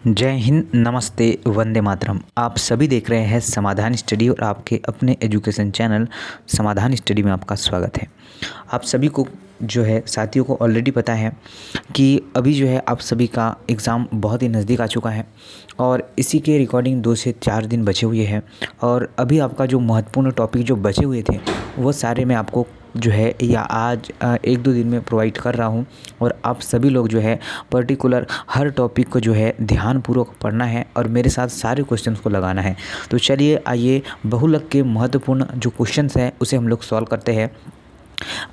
जय हिंद, नमस्ते, वंदे मातरम। आप सभी देख रहे हैं समाधान स्टडी और आपके अपने एजुकेशन चैनल समाधान स्टडी में आपका स्वागत है। आप सभी को जो है साथियों को ऑलरेडी पता है कि अभी जो है आप सभी का एग्ज़ाम बहुत ही नज़दीक आ चुका है और इसी के रिकॉर्डिंग 2 से 4 दिन बचे हुए हैं और अभी आपका जो महत्वपूर्ण टॉपिक जो बचे हुए थे वो सारे मैं आपको जो है या आज 1-2 दिन में प्रोवाइड कर रहा हूँ और आप सभी लोग जो है पर्टिकुलर हर टॉपिक को जो है ध्यानपूर्वक पढ़ना है और मेरे साथ सारे क्वेश्चंस को लगाना है। तो चलिए आइए बहुलक के महत्वपूर्ण जो क्वेश्चंस हैं उसे हम लोग सॉल्व करते हैं।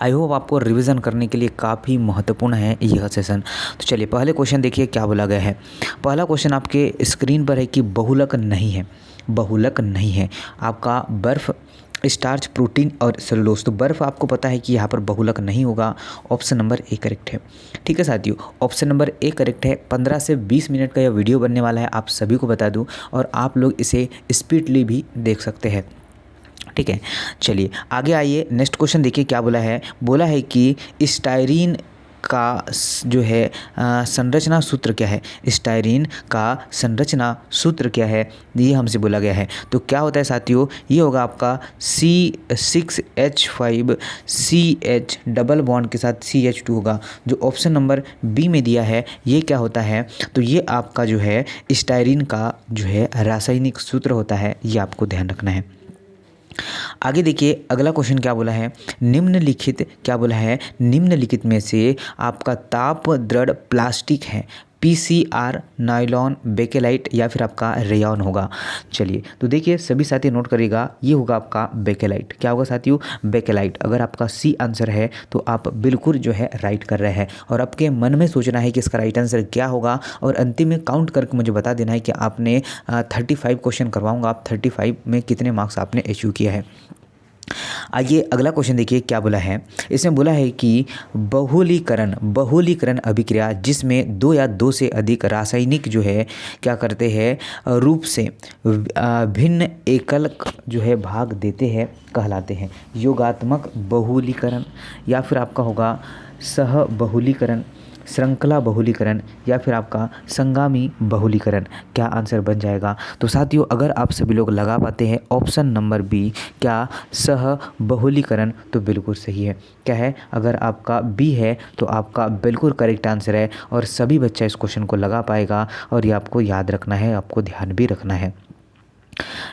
आई होप आपको रिवीजन करने के लिए काफ़ी महत्वपूर्ण है यह सेशन। तो चलिए पहले क्वेश्चन देखिए क्या बोला गया है। पहला क्वेश्चन आपके स्क्रीन पर है कि बहुलक नहीं है, बहुलक नहीं है आपका बर्फ़, स्टार्च, प्रोटीन और सेलुलोज। तो बर्फ़ आपको पता है कि यहाँ पर बहुलक नहीं होगा। ऑप्शन नंबर ए करेक्ट है। ठीक है साथियों, ऑप्शन नंबर ए करेक्ट है। 15 से 20 मिनट का यह वीडियो बनने वाला है, आप सभी को बता दूं, और आप लोग इसे स्पीडली भी देख सकते हैं। ठीक है, चलिए आगे आइए। नेक्स्ट क्वेश्चन देखिए क्या बोला है। बोला है कि स्टायरीन का जो है संरचना सूत्र क्या है। स्टायरीन का संरचना सूत्र क्या है, ये हमसे बोला गया है। तो क्या होता है साथियों, ये होगा आपका C6H5CH डबल बॉन्ड के साथ CH2 होगा। जो ऑप्शन नंबर बी में दिया है ये क्या होता है, तो ये आपका जो है स्टायरीन का जो है रासायनिक सूत्र होता है, ये आपको ध्यान रखना है। आगे देखिए अगला क्वेश्चन क्या बोला है। निम्नलिखित क्या बोला है, निम्नलिखित में से आपका ताप दृढ़ प्लास्टिक है। PCR, नायलॉन, बेकेलाइट या फिर आपका रेयॉन होगा। चलिए तो देखिए सभी साथी नोट करिएगा, ये होगा आपका बेकेलाइट। क्या होगा साथियों, बेकेलाइट। अगर आपका सी आंसर है तो आप बिल्कुल जो है राइट कर रहे हैं और आपके मन में सोचना है कि इसका राइट आंसर क्या होगा और अंतिम में काउंट करके मुझे बता देना है कि आपने 35 क्वेश्चन करवाऊंगा, आप 35 में कितने मार्क्स आपने अचीव किया है। आइए अगला क्वेश्चन देखिए क्या बोला है। इसमें बोला है कि बहुलीकरण, बहुलीकरण अभिक्रिया जिसमें 2 या 2 से अधिक रासायनिक जो है क्या करते हैं रूप से भिन्न एकल जो है भाग देते हैं कहलाते हैं। योगात्मक बहुलीकरण या फिर आपका होगा सह बहुलीकरण, श्रृंखला बहुलीकरण या फिर आपका संगामी बहुलीकरण। क्या आंसर बन जाएगा। तो साथियों अगर आप सभी लोग लगा पाते हैं ऑप्शन नंबर बी क्या सह बहुलीकरण, तो बिल्कुल सही है। क्या है, अगर आपका बी है तो आपका बिल्कुल करेक्ट आंसर है और सभी बच्चा इस क्वेश्चन को लगा पाएगा और ये आपको याद रखना है, आपको ध्यान भी रखना है।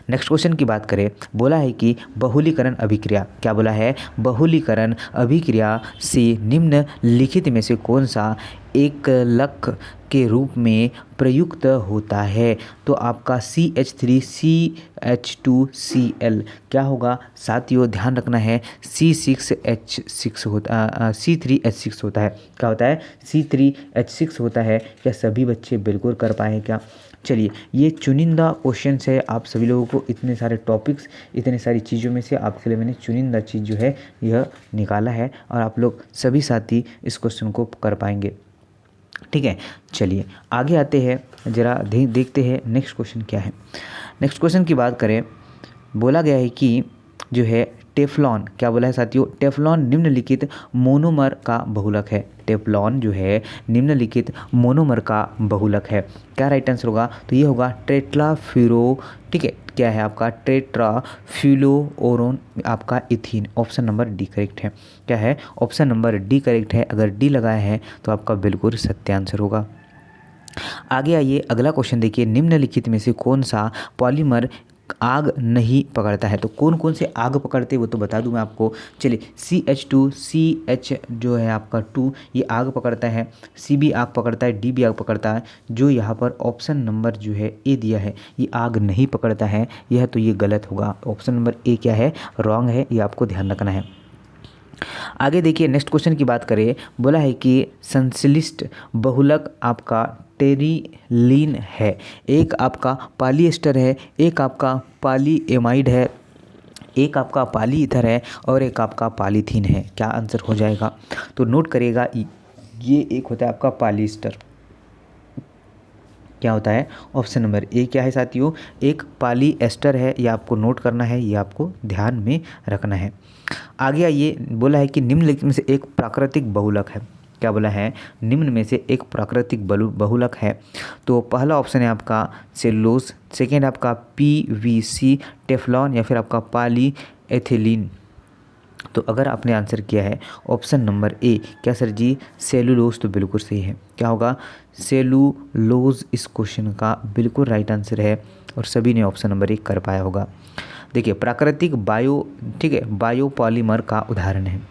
नेक्स्ट क्वेश्चन की बात करें, बोला है कि बहुलीकरण अभिक्रिया, क्या बोला है, बहुलीकरण अभिक्रिया से निम्नलिखित में से कौन सा एकलक के रूप में प्रयुक्त होता है। तो आपका CH3CH2Cl क्या होगा साथियों, ध्यान रखना है C6H6 होता C3H6 होता है। क्या होता है, C3H6 होता है। क्या सभी बच्चे बिल्कुल कर पाए क्या। चलिए ये चुनिंदा क्वेश्चंस है, आप सभी लोगों को इतने सारे टॉपिक्स, इतने सारी चीज़ों में से आपके लिए मैंने चुनिंदा चीज़ जो है यह निकाला है और आप लोग सभी साथी इस क्वेश्चन को कर पाएंगे। ठीक है, चलिए आगे आते हैं, ज़रा देखते हैं नेक्स्ट क्वेश्चन क्या है। नेक्स्ट क्वेश्चन की बात करें, बोला गया है कि जो है टेफ्लॉन, क्या बोला है साथियों, टेफ्लॉन निम्नलिखित मोनोमर का बहुलक है। टेफ्लॉन जो है निम्नलिखित मोनोमर का बहुलक है। क्या राइट आंसर होगा, तो ये होगा टेट्राफ्यूरो। ठीक है, क्या है आपका टेट्राफ्यूलोओरोन, आपका ethene. Option number D correct है। क्या है, ऑप्शन नंबर डी करेक्ट है। अगर डी लगाया है तो आपका बिल्कुल सत्य आंसर होगा। आगे आइए अगला क्वेश्चन देखिए, निम्नलिखित में से कौन सा पॉलीमर आग नहीं पकड़ता है। तो कौन कौन से आग पकड़ते हैं वो तो बता दूं मैं आपको। चलिए CH2CH जो है आपका 2 ये आग पकड़ता है, C भी आग पकड़ता है, D भी आग पकड़ता है। जो यहाँ पर ऑप्शन नंबर जो है ए दिया है ये आग नहीं पकड़ता है, यह तो ये गलत होगा। ऑप्शन नंबर ए क्या है, रॉन्ग है, ये आपको ध्यान रखना है। आगे देखिए नेक्स्ट क्वेश्चन की बात करें, बोला है कि संश्लिष्ट बहुलक आपका टेरिलीन है। एक आपका पॉलीएस्टर है, एक आपका पॉलीएमाइड है, एक आपका पॉलीईथर है और एक आपका पॉलीथीन है। क्या आंसर हो जाएगा, तो नोट करिएगा, ये एक होता है आपका पॉलीएस्टर। क्या होता है, ऑप्शन नंबर ए क्या है साथियों, एक पॉलीएस्टर है। ये आपको नोट करना है, ये आपको ध्यान में रखना है। आगे आइए, बोला है कि निम्नलिखित में से एक प्राकृतिक बहुलक है। क्या बोला है, निम्न में से एक प्राकृतिक बहुलक है। तो पहला ऑप्शन है आपका सेलुलोज, सेकेंड आपका पीवीसी, टेफ्लॉन या फिर आपका पॉली एथिलीन। तो अगर आपने आंसर किया है ऑप्शन नंबर ए, क्या सर जी सेलुलोज, तो बिल्कुल सही है। क्या होगा, सेलुलोज इस क्वेश्चन का बिल्कुल राइट आंसर है और सभी ने ऑप्शन नंबर ए कर पाया होगा। देखिए प्राकृतिक ठीक है, बायोपॉलीमर का उदाहरण है,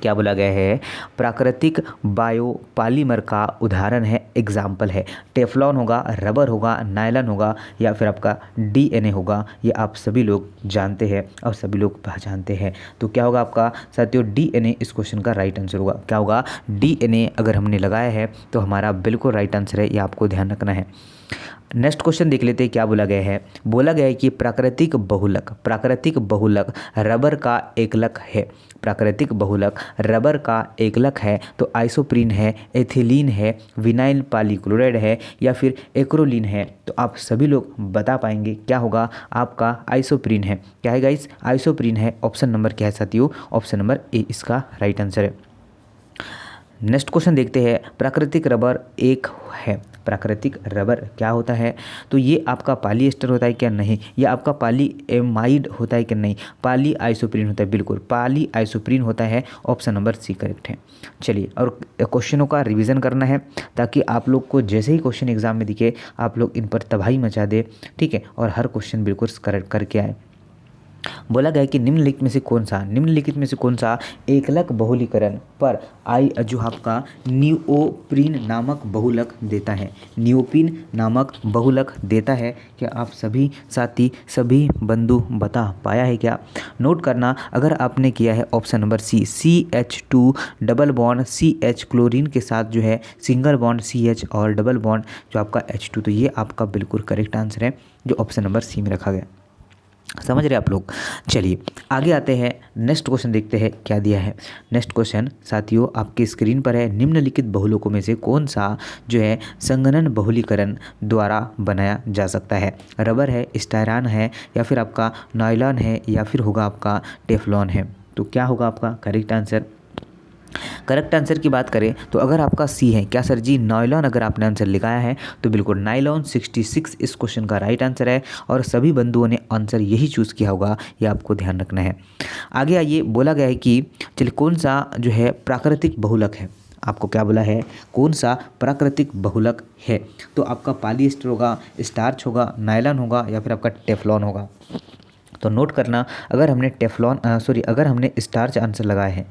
क्या बोला गया है, प्राकृतिक बायोपॉलीमर का उदाहरण है, एग्जाम्पल है, टेफ्लॉन होगा, रबर होगा, नायलॉन होगा या फिर आपका डीएनए होगा। ये आप सभी लोग जानते हैं और सभी लोग पहचानते हैं। तो क्या होगा आपका साथियों, डीएनए इस क्वेश्चन का राइट आंसर होगा। क्या होगा, डीएनए अगर हमने लगाया है तो हमारा बिल्कुल राइट आंसर है, ये आपको ध्यान रखना है। नेक्स्ट क्वेश्चन देख लेते हैं, क्या बोला गया है। बोला गया है कि प्राकृतिक बहुलक रबर का एकलक है। प्राकृतिक बहुलक रबर का एकलक है तो आइसोप्रीन है, एथिलीन है, विनाइल पॉलीक्लोराइड है या फिर एक्रोलीन है। तो आप सभी लोग बता पाएंगे, क्या होगा आपका आइसोप्रीन है। क्या है गाइस, आइसोप्रीन है। ऑप्शन नंबर क्या है साथियों, ऑप्शन नंबर ए इसका राइट आंसर है। नेक्स्ट क्वेश्चन देखते हैं, प्राकृतिक रबर एक है। प्राकृतिक रबर क्या होता है, तो ये आपका पॉलीएस्टर होता है क्या, नहीं। ये आपका पॉलीएमाइड होता है क्या, नहीं। पॉली आइसोप्रीन होता है, बिल्कुल पॉली आइसोप्रीन होता है। ऑप्शन नंबर सी करेक्ट है। चलिए, और क्वेश्चनों का रिवीजन करना है ताकि आप लोग को जैसे ही क्वेश्चन एग्जाम में दिखे आप लोग इन पर तबाही मचा दे, ठीक है, और हर क्वेश्चन बिल्कुल करेक्ट करके आए। बोला गया है कि निम्नलिखित में से कौन सा एकलक बहुलीकरण पर जो आपका नियोप्रीन नामक बहुलक देता है। नियोप्रीन नामक बहुलक देता है। क्या आप सभी साथी सभी बंधु बता पाया है क्या। नोट करना, अगर आपने किया है option number C, CH2 double bond CH chlorine के साथ जो है सिंगल बॉन्ड CH और डबल बॉन्ड जो आपका H2, तो ये आपका बिल्कुल करेक्ट आंसर है जो ऑप्शन नंबर सी में रखा गया। समझ रहे आप लोग। चलिए आगे आते हैं, नेक्स्ट क्वेश्चन देखते हैं क्या दिया है। नेक्स्ट क्वेश्चन साथियों आपकी स्क्रीन पर है, निम्नलिखित बहुलकों में से कौन सा जो है संघनन बहुलीकरण द्वारा बनाया जा सकता है। रबर है, स्टायरन है या फिर आपका नायलॉन है या फिर होगा आपका टेफ्लॉन है। तो क्या होगा आपका करेक्ट आंसर। करेक्ट आंसर की बात करें तो अगर आपका सी है, क्या सर जी नायलॉन, अगर आपने आंसर लिखाया है तो बिल्कुल नायलॉन 66 इस क्वेश्चन का राइट आंसर है और सभी बंधुओं ने आंसर यही चूज़ किया होगा, ये आपको ध्यान रखना है। आगे आइए, बोला गया है कि चलिए कौन सा जो है प्राकृतिक बहुलक है। आपको क्या बोला है, कौन सा प्राकृतिक बहुलक है। तो आपका पॉलीएस्टर होगा, स्टार्च होगा, नायलॉन होगा या फिर आपका टेफ्लॉन होगा। तो नोट करना, अगर हमने स्टार्च आंसर लगाए हैं,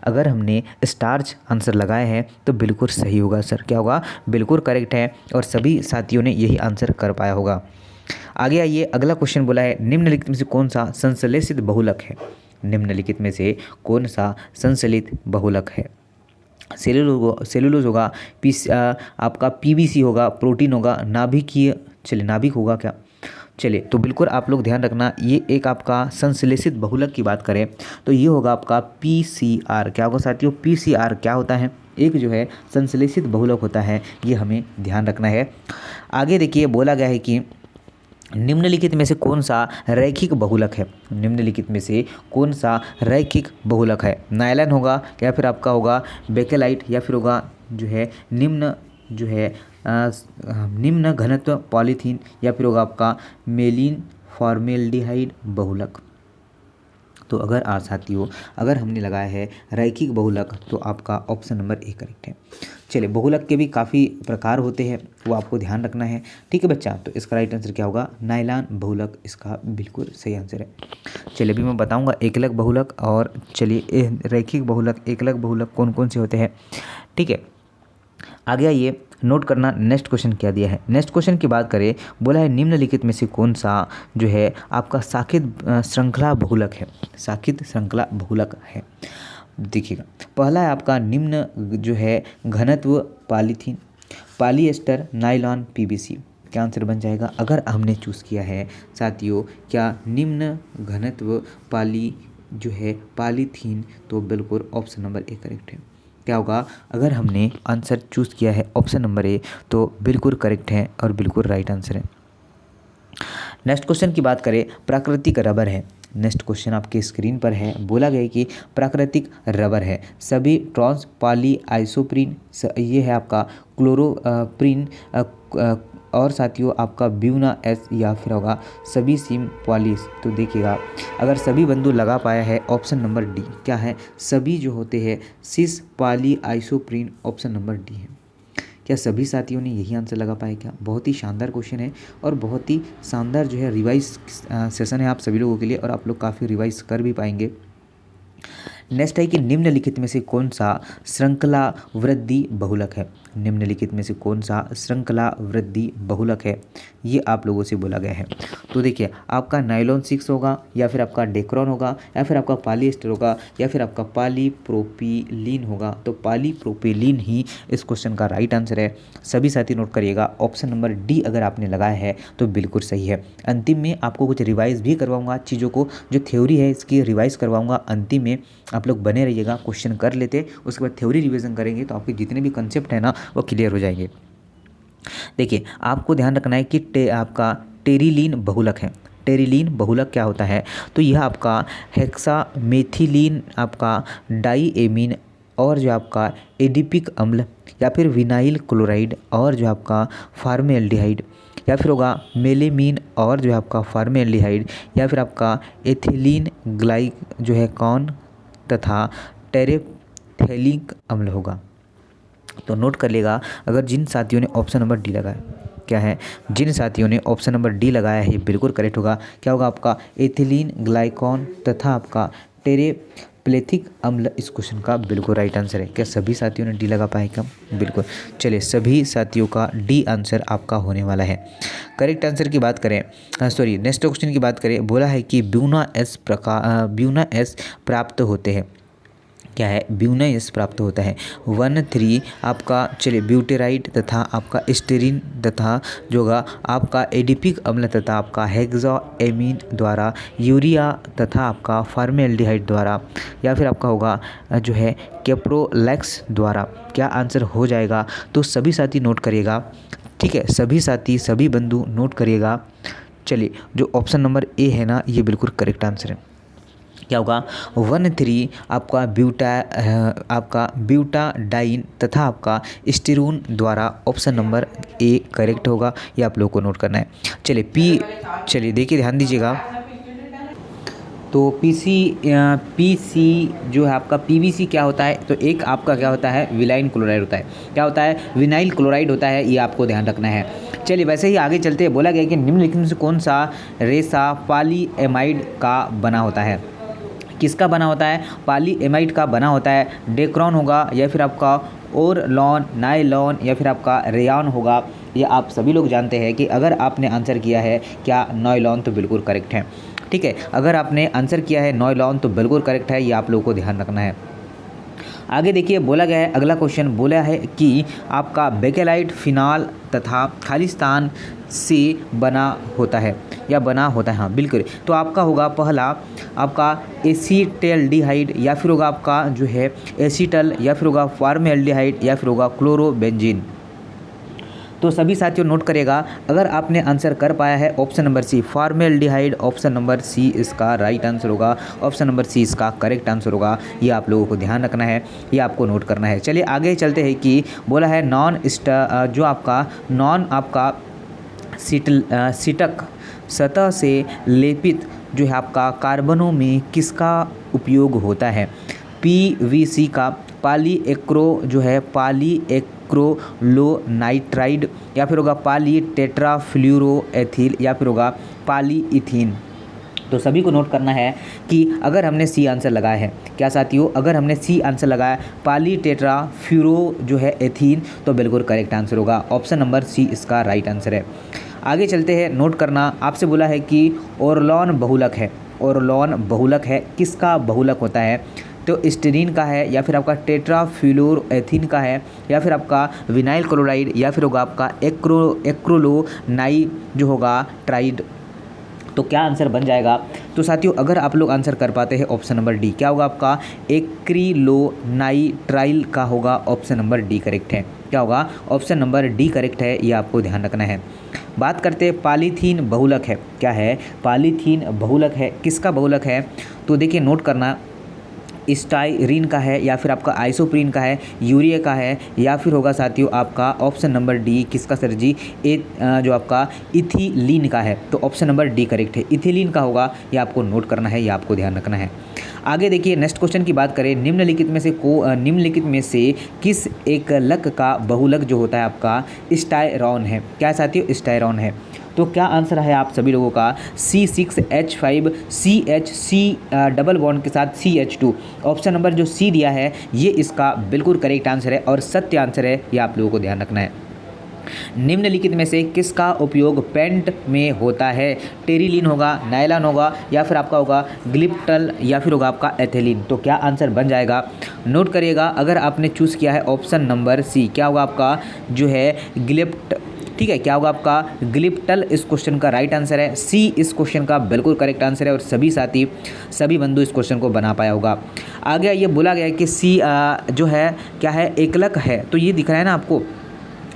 अगर हमने स्टार्च आंसर लगाए हैं तो बिल्कुल सही होगा सर। क्या होगा, बिल्कुल करेक्ट है और सभी साथियों ने यही आंसर कर पाया होगा। आगे आइए, अगला क्वेश्चन बोला है, निम्नलिखित में से कौन सा संश्लेषित बहुलक है। निम्नलिखित में से कौन सा संश्लेषित बहुलक है। सेलुलोज होगा, आपका PVC होगा, प्रोटीन होगा, नाभिकीय, चलिए नाभिक होगा क्या। चलिए तो बिल्कुल आप लोग ध्यान रखना, ये एक आपका संश्लेषित बहुलक की बात करें तो ये होगा आपका PCR। क्या होगा साथियों, PCR क्या होता है, एक जो है संश्लेषित बहुलक होता है, ये हमें ध्यान रखना है। आगे देखिए, बोला गया है कि निम्नलिखित में से कौन सा रैखिक बहुलक है। निम्नलिखित में से कौन सा रैखिक बहुलक है। नायलॉन होगा या फिर आपका होगा बेकेलाइट या फिर होगा जो है निम्न घनत्व पॉलीथीन या फिर होगा आपका मेलिन फॉर्मेल्डिहाइड बहुलक। तो अगर हमने लगाया है रैखिक बहुलक तो आपका ऑप्शन नंबर ए करेक्ट है। चलिए, बहुलक के भी काफ़ी प्रकार होते हैं, वो आपको ध्यान रखना है, ठीक है बच्चा। तो इसका राइट आंसर क्या होगा, नायलॉन बहुलक इसका बिल्कुल सही आंसर है। चलिए अभी मैं बताऊंगा एकलक बहुलक और चलिए रैखिक बहुलक, एकलक बहुलक कौन कौन से होते हैं, ठीक है। आगे आइए, नोट करना नेक्स्ट क्वेश्चन क्या दिया है। नेक्स्ट क्वेश्चन की बात करें, बोला है निम्नलिखित में से कौन सा जो है आपका शाखित श्रृंखला बहुलक है। शाखित श्रृंखला बहुलक है, देखिएगा पहला है आपका निम्न जो है घनत्व पॉलीथीन, पॉलीएस्टर, नायलॉन, PVC। क्या आंसर बन जाएगा अगर हमने चूज़ किया है साथियों, क्या निम्न घनत्व पॉलीथीन, तो बिल्कुल ऑप्शन नंबर ए करेक्ट है। क्या होगा, अगर हमने आंसर चूज़ किया है ऑप्शन नंबर ए तो बिल्कुल करेक्ट है और बिल्कुल राइट आंसर है। नेक्स्ट क्वेश्चन की बात करें, प्राकृतिक रबर है। नेक्स्ट क्वेश्चन आपके स्क्रीन पर है, बोला गया है कि प्राकृतिक रबर है सभी ट्रांस पॉली आइसोप्रीन, ये है आपका क्लोरोप्रीन और साथियों आपका ब्यूना एस या फिर होगा सभी सिम पॉलिस। तो देखिएगा अगर सभी बंधु लगा पाया है ऑप्शन नंबर डी, क्या है सभी जो होते हैं cis polyisoprene, option number D है। क्या सभी साथियों ने यही आंसर लगा पाया क्या? बहुत ही शानदार क्वेश्चन है और बहुत ही शानदार जो है रिवाइज सेशन है आप सभी लोगों के लिए और आप लोग काफ़ी रिवाइज कर भी पाएंगे। नेक्स्ट है कि निम्नलिखित में से कौन सा श्रृंखला वृद्धि बहुलक है? निम्नलिखित में से कौन सा श्रृंखला वृद्धि बहुलक है, ये आप लोगों से बोला गया है। तो देखिए आपका नायलॉन 6 होगा या फिर आपका डेक्रोन होगा या फिर आपका पॉलिएस्टर होगा या फिर आपका पॉलीप्रोपिलीन होगा। तो पॉलीप्रोपिलीन ही इस क्वेश्चन का राइट आंसर है। सभी साथी नोट करिएगा, ऑप्शन नंबर डी अगर आपने लगाया है तो बिल्कुल सही है। अंतिम में आपको कुछ रिवाइज भी करवाऊंगा, चीज़ों को जो थ्योरी है इसकी रिवाइज करवाऊंगा अंतिम में, आप लोग बने रहिएगा। क्वेश्चन कर लेते उसके बाद थ्योरी रिवीजन करेंगे तो आपके जितने भी कंसेप्ट है ना वो क्लियर हो जाएंगे। देखिए आपको ध्यान रखना है कि आपका टेरिलीन बहुलक है। टेरिलीन बहुलक क्या होता है? तो यह आपका हेक्सामेथिलीन आपका डाईएमीन और जो आपका एडिपिक अम्ल या फिर विनाइल क्लोराइड और जो आपका फार्मेल्डिहाइड या फिर होगा मेलेमीन और जो है आपका फार्मेल्डिहाइड या फिर आपका एथिलीन ग्लाइक जो है कौन तथा टेरेप्थेलिक अम्ल होगा। तो नोट कर लेगा अगर जिन साथियों ने ऑप्शन नंबर डी लगाया, क्या है जिन साथियों ने ऑप्शन नंबर डी लगाया है ये बिल्कुल करेक्ट होगा। क्या होगा आपका एथिलीन ग्लाइकॉन तथा आपका टेरेप्थेलिक अम्ल इस क्वेश्चन का बिल्कुल राइट आंसर है। क्या सभी साथियों ने डी लगा पाए क्या? बिल्कुल। चलिए सभी साथियों का डी आंसर आपका होने वाला है। करेक्ट आंसर की बात करें, नेक्स्ट क्वेश्चन की बात करें, बोला है कि ब्यूना एस प्राप्त होते हैं। क्या है ब्यूना एस प्राप्त होता है 1,3 आपका चलिए ब्यूटेराइड तथा आपका स्टेरिन तथा जो होगा आपका एडिपिक अम्ल तथा आपका हेक्साएमीन द्वारा, यूरिया तथा आपका फार्मेल्डिहाइड द्वारा या फिर आपका होगा जो है कैप्रोलैक्स द्वारा। क्या आंसर हो जाएगा? तो सभी साथी नोट करिएगा, ठीक है सभी साथी सभी बंधु नोट करिएगा। चलिए जो ऑप्शन नंबर ए है ना ये बिल्कुल करेक्ट आंसर है। क्या होगा 1,3 आपका ब्यूटाडाइन तथा आपका स्टीरून द्वारा, ऑप्शन नंबर ए करेक्ट होगा, ये आप लोग को नोट करना है। चलिए देखिए ध्यान दीजिएगा। तो पीसी जो है आपका पीवीसी क्या होता है? तो एक आपका क्या होता है विनाइल क्लोराइड होता है। क्या होता है? विनाइल क्लोराइड होता है, ये आपको ध्यान रखना है। चलिए वैसे ही आगे चलते हैं, बोला गया कि निम्नलिखित में से कौन सा रेशा पॉलीएमाइड का बना होता है? किसका बना होता है? पॉलीएमाइड का बना होता है। डेक्रोन होगा या फिर आपका ओरलॉन, नायलॉन या फिर आपका रेयान होगा। ये आप सभी लोग जानते हैं कि अगर आपने आंसर किया है क्या नायलॉन तो बिल्कुल करेक्ट है, ठीक है। अगर आपने आंसर किया है नायलॉन तो बिल्कुल करेक्ट है, ये आप लोगों को ध्यान रखना है। आगे देखिए बोला गया है, अगला क्वेश्चन बोला है कि आपका बेकेलाइट फिनाल तथा खालिस्तान से बना होता है या बना होता है, हाँ बिल्कुल। तो आपका होगा पहला आपका एसीटल्डिहाइड या फिर होगा आपका जो है एसीटल या फिर होगा फार्मेल्डिहाइड या फिर होगा क्लोरोबेंजीन। तो सभी साथियों नोट करेगा, अगर आपने आंसर कर पाया है option number C formaldehyde, option number C इसका राइट आंसर होगा, ऑप्शन नंबर सी इसका करेक्ट आंसर होगा। ये आप लोगों को ध्यान रखना है, ये आपको नोट करना है। चलिए आगे चलते हैं कि बोला है जो आपका नॉन आपका सीटक सतह से लेपित जो है आपका कार्बनों में किसका उपयोग होता है? पीवीसी का, पॉलीएक्रो जो है पॉलीएक्रोलोनाइट्राइड या फिर होगा पॉलीटेट्राफ्लूरोएथिल या फिर होगा पॉलीइथीन। तो सभी को नोट करना है कि अगर हमने सी आंसर लगाया है, क्या साथियों अगर हमने सी आंसर लगाया पॉलीटेट्राफ्लूरो जो है एथीन तो बिल्कुल करेक्ट आंसर होगा, ऑप्शन नंबर सी इसका राइट आंसर है। आगे चलते हैं, नोट करना आपसे बोला है कि ओरलॉन बहुलक है। ओरलॉन बहुलक है, किसका बहुलक होता है? तो स्टीरीन का है या फिर आपका टेट्राफ्लूरोएथीन का है या फिर आपका विनाइल क्लोराइड या फिर होगा आपका एक्रोलोनाई जो होगा ट्राइड। तो क्या आंसर बन जाएगा? तो साथियों अगर आप लोग आंसर कर पाते हैं ऑप्शन नंबर डी, क्या होगा आपका एक्रिलोनाइट्राइल का होगा, ऑप्शन नंबर डी करेक्ट है। क्या होगा? ऑप्शन नंबर डी करेक्ट है, ये आपको ध्यान रखना है। बात करते हैं पॉलीथीन बहुलक है, क्या है, पॉलीथीन बहुलक है, किसका बहुलक है, तो देखिए नोट करना, स्टाइरीन का है या फिर आपका आइसोप्रीन का है, यूरिया का है, या फिर होगा साथियों आपका ऑप्शन नंबर डी, किसका सर जी, जो आपका इथिलीन का है। तो ऑप्शन नंबर डी करेक्ट है, इथिलीन का होगा, ये आपको नोट करना है, ये आपको ध्यान रखना है। आगे देखिए नेक्स्ट क्वेश्चन की बात करें, निम्नलिखित में से किस एकलक का बहुलक जो होता है आपका स्टायरॉन है, क्या साथियों, स्टायरॉन है। तो क्या आंसर है आप सभी लोगों का, C6H5CH डबल बॉन्ड के साथ CH2। ऑप्शन नंबर जो सी दिया है ये इसका बिल्कुल करेक्ट आंसर है और सत्य आंसर है, ये आप लोगों को ध्यान रखना है। निम्नलिखित में से किसका उपयोग पेंट में होता है, टेरिलीन होगा, नायलॉन होगा, या फिर आपका होगा ग्लिप्टल, या फिर होगा आपका एथिलीन। तो क्या आंसर बन जाएगा, नोट करिएगा। अगर आपने चूज़ किया है ऑप्शन नंबर सी, क्या होगा आपका जो है ग्लिप्ट, ठीक है, क्या होगा आपका ग्लिप्टल, इस क्वेश्चन का राइट आंसर है। सी इस क्वेश्चन का बिल्कुल करेक्ट आंसर है और सभी साथी सभी बंधु इस क्वेश्चन को बना पाया होगा। आगे ये बोला गया है कि सी जो है क्या है, एकलक है। तो ये दिख रहा है ना आपको,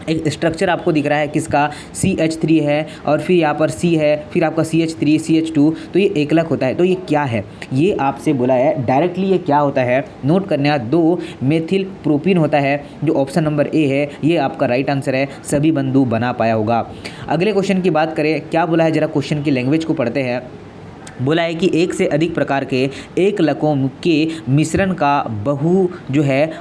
एक स्ट्रक्चर आपको दिख रहा है किसका, CH3 है और फिर यहाँ पर C है, फिर आपका CH3 CH2, तो ये एकलक होता है। तो ये क्या है, ये आपसे बोला है डायरेक्टली, ये क्या होता है नोट करना, 2 मेथिल प्रोपीन होता है, जो ऑप्शन नंबर ए है, ये आपका राइट आंसर है, सभी बंधु बना पाया होगा। अगले क्वेश्चन की बात करें, क्या बोला है, जरा क्वेश्चन की लैंग्वेज को पढ़ते हैं। बोला है कि एक से अधिक प्रकार के एकलकों के मिश्रण का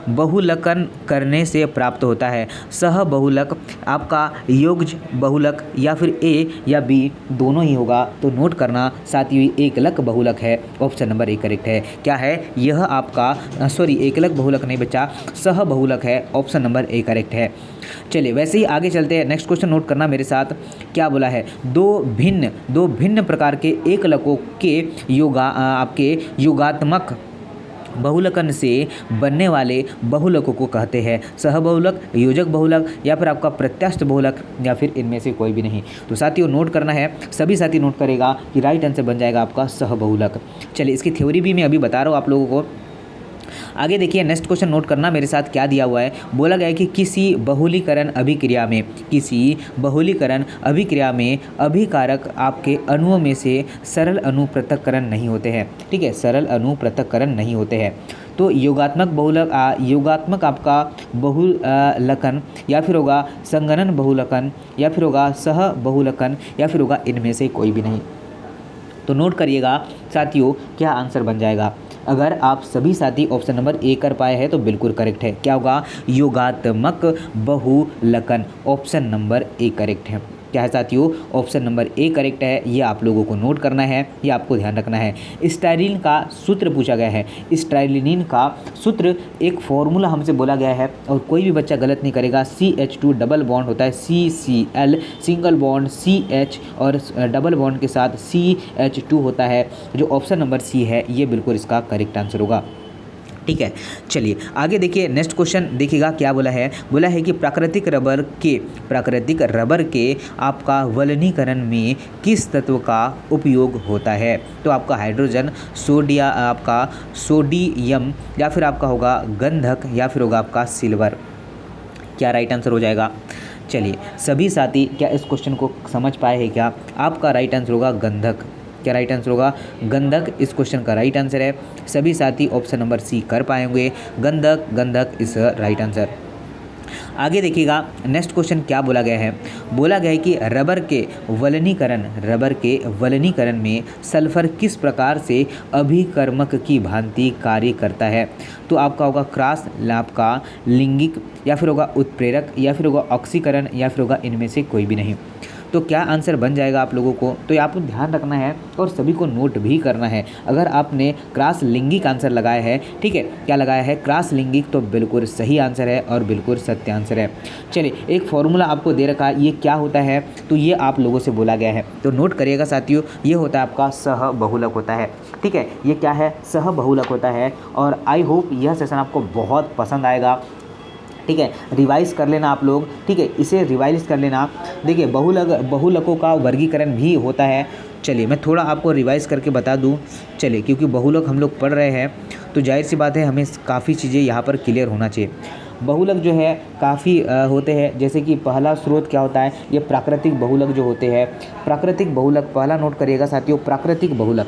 बहुलकन करने से प्राप्त होता है सह बहुलक, आपका योग्य बहुलक, या फिर ए या बी दोनों ही होगा। तो नोट करना साथियों, एकलक बहुलक है, ऑप्शन नंबर ए करेक्ट है। क्या है यह आपका, एकलक बहुलक नहीं बच्चा, सह बहुलक है, ऑप्शन नंबर ए करेक्ट है। चलिए वैसे ही आगे चलते हैं, नेक्स्ट क्वेश्चन नोट करना मेरे साथ। क्या बोला है, दो भिन्न प्रकार के एकलकों के आपके योगात्मक बहुलकन से बनने वाले बहुलकों को कहते हैं सहबहुलक, योजक बहुलक, या फिर आपका प्रत्यास्थ बहुलक, या फिर इनमें से कोई भी नहीं। तो साथियों नोट करना है, सभी साथी नोट करेगा कि राइट आंसर बन जाएगा आपका सहबहुलक। चलिए इसकी थ्योरी भी मैं अभी बता रहा हूँ आप लोगों को। आगे देखिए नेक्स्ट क्वेश्चन नोट करना मेरे साथ, क्या दिया हुआ है, बोला गया है कि किसी बहुलीकरण अभिक्रिया में अभिकारक आपके अणुओं में से सरल अणु पृथक्करण नहीं होते हैं, ठीक है, सरल अणु पृथक्करण नहीं होते हैं। तो योगात्मक आपका बहुलकन, या फिर होगा संगणन बहुलकन, या फिर होगा सह बहुलकन, या फिर होगा इनमें से कोई भी नहीं। तो नोट करिएगा साथियों, क्या आंसर बन जाएगा। अगर आप सभी साथी ऑप्शन नंबर ए कर पाए हैं तो बिल्कुल करेक्ट है, क्या होगा, योगात्मक बहुलकन, ऑप्शन नंबर ए करेक्ट है। क्या है साथियों, ऑप्शन नंबर ए करेक्ट है, ये आप लोगों को नोट करना है, ये आपको ध्यान रखना है। स्टाइरीन का सूत्र पूछा गया है, स्टाइलिन का सूत्र एक फॉर्मूला हमसे बोला गया है और कोई भी बच्चा गलत नहीं करेगा। CH2 डबल बॉन्ड होता है CCl, सिंगल बॉन्ड CH और डबल बॉन्ड के साथ CH2 होता है, जो ऑप्शन नंबर सी है, ये बिल्कुल इसका करेक्ट आंसर होगा, ठीक है। चलिए आगे देखिए नेक्स्ट क्वेश्चन देखिएगा, क्या बोला है कि प्राकृतिक रबर के आपका वलनीकरण में किस तत्व का उपयोग होता है। तो आपका हाइड्रोजन, सोडियम, या फिर आपका होगा गंधक, या फिर होगा आपका सिल्वर। क्या राइट आंसर हो जाएगा। चलिए सभी साथी क्या इस क्वेश्चन को समझ पाए हैं क्या, आपका राइट आंसर होगा गंधक। क्या राइट आंसर होगा, गंधक इस क्वेश्चन का राइट आंसर है। सभी साथी ऑप्शन नंबर सी कर पाएंगे, गंधक इस राइट आंसर। आगे देखिएगा नेक्स्ट क्वेश्चन क्या बोला गया है कि रबर के वलनीकरण में सल्फर किस प्रकार से अभिकर्मक की भांति कार्य करता है। तो आपका होगा क्रॉस, आपका लिंगिक, या फिर होगा उत्प्रेरक, या फिर होगा ऑक्सीकरण, या फिर होगा इनमें से कोई भी नहीं। तो क्या आंसर बन जाएगा आप लोगों को, तो आपको ध्यान रखना है और सभी को नोट भी करना है। अगर आपने क्रॉस लिंगिक आंसर लगाया है, ठीक है, क्या लगाया है क्रॉस लिंगिक, तो बिल्कुल सही आंसर है और बिल्कुल सत्य आंसर है। चलिए एक फॉर्मूला आपको दे रखा है, ये क्या होता है, तो ये आप लोगों से बोला गया है, तो नोट करिएगा साथियों, ये होता है आपका सह बहुलक होता है, ठीक है, ये क्या है सह बहुलक होता है। और आई होप यह सेशन आपको बहुत पसंद आएगा, ठीक है, रिवाइज कर लेना आप लोग, ठीक है, इसे रिवाइज कर लेना। देखिए बहुलकों का वर्गीकरण भी होता है। चलिए मैं थोड़ा आपको रिवाइज करके बता दूं, चलिए, क्योंकि बहुलक हम लोग पढ़ रहे हैं तो जाहिर सी बात है हमें काफ़ी चीज़ें यहाँ पर क्लियर होना चाहिए। बहुलक जो है काफ़ी होते हैं, जैसे कि पहला स्रोत क्या होता है, ये प्राकृतिक बहुलक जो होते हैं। प्राकृतिक बहुलक पहला नोट करिएगा साथियों, प्राकृतिक बहुलक।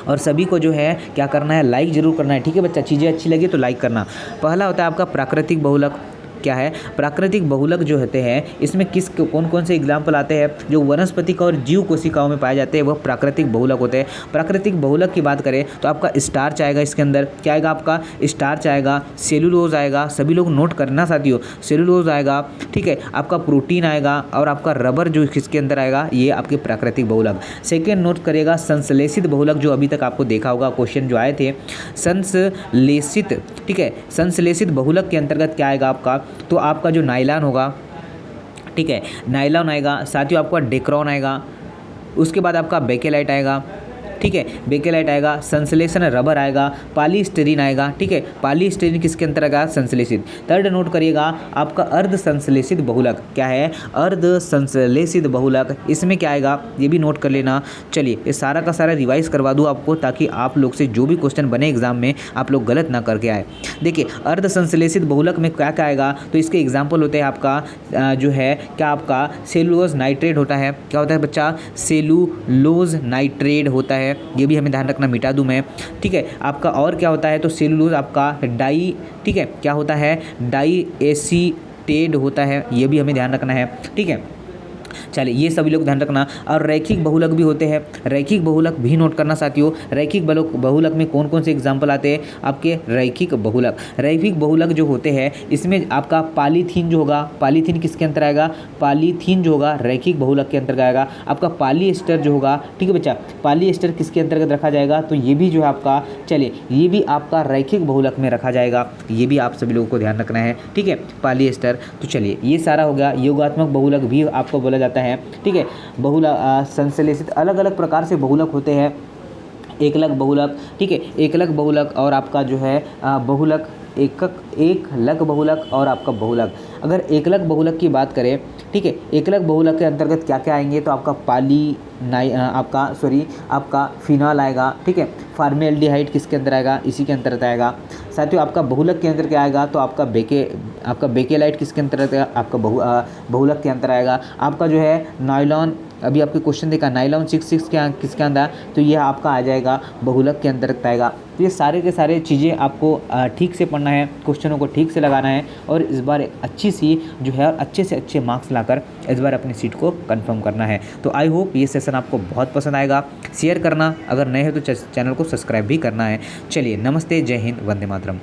और सभी को जो है क्या करना है, लाइक ज़रूर करना है, ठीक है बच्चा। चीज़ें अच्छी लगी तो लाइक करना। पहला होता है आपका प्राकृतिक बहुलक। क्या है, प्राकृतिक बहुलक जो होते हैं इसमें कौन कौन से एग्जाम्पल आते हैं, जो वनस्पतिक और जीव कोशिकाओं में पाए जाते हैं वह प्राकृतिक बहुलक होते हैं। प्राकृतिक बहुलक की बात करें तो आपका स्टार्च आएगा, इसके अंदर क्या आएगा, आपका स्टार्च आएगा, सेलुलोज आएगा, सभी लोग नोट करना साथियों, सेलुलोज आएगा, ठीक है, आपका प्रोटीन आएगा और आपका रबर जो इसके अंदर आएगा, ये आपके प्राकृतिक बहुलक। सेकेंड नोट करेगा संश्लेषित बहुलक, जो अभी तक आपको देखा होगा क्वेश्चन जो आए थे, संश्लेषित, ठीक है, संश्लेषित बहुलक के अंतर्गत क्या आएगा आपका, तो आपका जो नायलॉन होगा, ठीक है, नायलॉन आएगा, साथियों आपका डेक्रॉन आएगा, उसके बाद आपका बेकेलाइट आएगा, ठीक है, बेकेलाइट आएगा, संश्लेषण रबर आएगा, पॉलीस्टीरीन आएगा, ठीक है, पॉलीस्टीरीन किसके अंतर आएगा, संश्लेषित। थर्ड नोट करिएगा आपका अर्ध संश्लेषित बहुलक। क्या है, अर्ध संश्लेषित बहुलक, इसमें क्या आएगा ये भी नोट कर लेना। चलिए ये सारा का सारा रिवाइज करवा दूँ आपको, ताकि आप लोग से जो भी क्वेश्चन बने एग्जाम में आप लोग गलत ना करके आए। देखिए अर्ध संश्लेषित बहुलक में क्या क्या आएगा, तो इसके एग्जाम्पल होते हैं आपका जो है क्या, आपका सेलुलोज नाइट्रेट होता है। क्या होता है बच्चा, सेलुलोज नाइट्रेट होता है, ये भी हमें ध्यान रखना, मिटा दूं मैं, ठीक है। आपका और क्या होता है, तो सेलुलोज आपका डाई, ठीक है, क्या होता है, डाई एसीटेट होता है, ये भी हमें ध्यान रखना है, ठीक है। चलिए ये सभी लोग ध्यान रखना। और रैखिक बहुलक भी होते हैं, रैखिक बहुलक भी नोट करना साथियों। रैखिक बहुलक में कौन कौन से एग्जाम्पल आते हैं आपके, रैखिक बहुलक। रैखिक बहुलक जो होते हैं इसमें आपका पॉलीथीन जो होगा, पॉलीथीन किसके अंतर आएगा, पॉलीथीन जो होगा रैखिक बहुलक के अंतर्गत आएगा। आपका पॉलीएस्टर जो होगा, ठीक है बच्चा, पॉलीएस्टर किसके अंतर्गत रखा जाएगा, तो ये भी जो है आपका, चलिए ये भी आपका रैखिक बहुलक में रखा जाएगा, ये भी आप सभी लोगों को ध्यान रखना है, ठीक है, पॉलीएस्टर। तो चलिए ये सारा हो गया। योगात्मक बहुलक भी आपको बोला जाता है, ठीक है। संश्लेषित अलग अलग प्रकार से बहुलक होते हैं, एकलक बहुलक, ठीक है, एकलक बहुलक और आपका जो है बहुलक, एकलक बहुलक और आपका बहुलक। अगर एकलक बहुलक की बात करें, ठीक है, एकलक बहुलक के अंतर्गत क्या क्या आएंगे, तो आपका फिनॉल आएगा, ठीक है, फॉर्मेल्डिहाइड किसके अंदर आएगा, इसी के अंतर्गत आएगा। साथियों आपका बहुलक के अंदर क्या आएगा, तो आपका बेकेलाइट किसके अंतर्गत आएगा, आपका बहुलक के अंतर आएगा। आपका जो है नायलॉन, अभी आपके क्वेश्चन देखा, नायलॉन 66 किसके अंदर, तो यह आपका आ जाएगा बहुलक के अंतर्गत आएगा। तो ये सारे के सारे चीज़ें आपको ठीक से पढ़ना है, क्वेश्चनों को ठीक से लगाना है, और इस बार अच्छी सी जो है अच्छे से अच्छे मार्क्स लाकर इस बार अपनी सीट को कंफर्म करना है। तो आई होप ये सेशन आपको बहुत पसंद आएगा। शेयर करना, अगर नए हो तो चैनल को सब्सक्राइब भी करना है। चलिए नमस्ते, जय हिंद, वंदे मातरम।